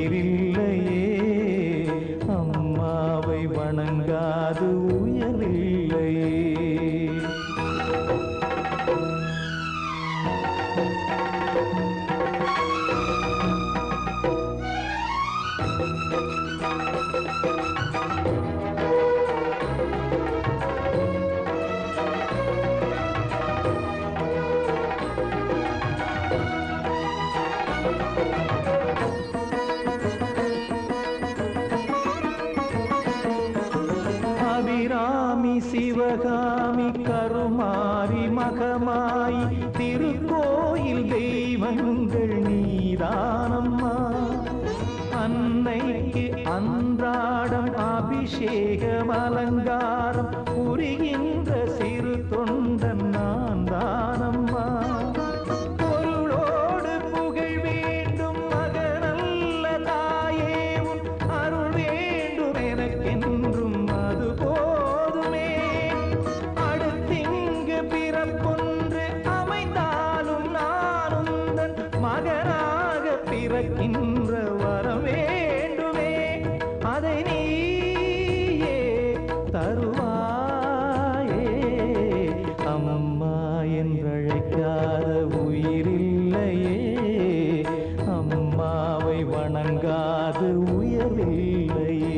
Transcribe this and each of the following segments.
உயிரில்லையே, அம்மாவை வணங்காது உயரில்லையே. அபிராமி சிவகாமி கருமாரி மகமாயி திருக்கோயில் தெய்வங்கள் நீதானம்மா. அன்னைக்கு அன்றாடம் அபிஷேகம் அலங்காரம் புரிகின்ற சிறு தொண்டன் நான் தானம்மா. பொருளோடு புகழ் வேண்டும் மகனல்ல தாயே, உன் அருள் வேண்டும் எனக்கென்றும் அது போதுமே. அடுத்திங்கு பிறப்பொன்று அமைந்தாலும் நான் உந்தன் மகனாக பிறக்கின்ற வரம் வேண்டுமே. அதை நீயே தருவாயே. அம்மா என்றழைக்காத உயிரில்லையே, அம்மாவை வணங்காது உயரில்லையே.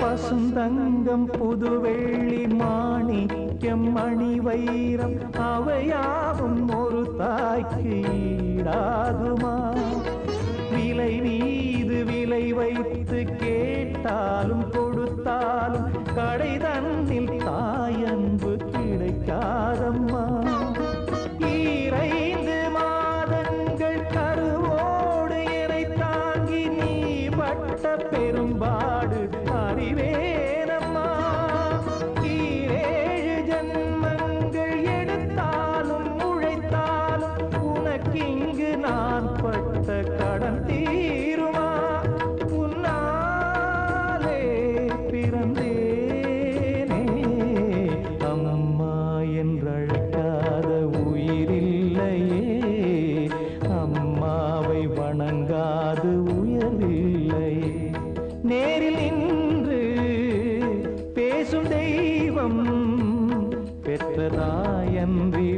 பசுந்தங்கம் புதுவெள்ளி மாணிக்கம் மணி வைரம் அவையாவும் ஒரு தாய்க்கு ஈடாகுமா. விலை மீது விலை வைத்து கேட்டாலும் கொடுத்தாலும் கடை தன்னில் தாயன்பு கிடைக்காதம்மா. ஈரைந்து மாதங்கள் கருவோடு என்னை தாங்கி நீ பட்ட பெரும்பாடு அறிவேனம்மா. ஈரேழு ஜன்மங்கள் எடுத்தாலும் உழைத்தாலும் உனக்கிங்கு நான் பட்ட கடன் தீருமா. உன்னாலே பிறந்தேனே, அம்மா என்றழைக்காத உயிரில்லையே, அம்மாவை வணங்காது உயரில்லையே. நேரில் நின்று பேசும் தெய்வம் பெற்றதாயன்றி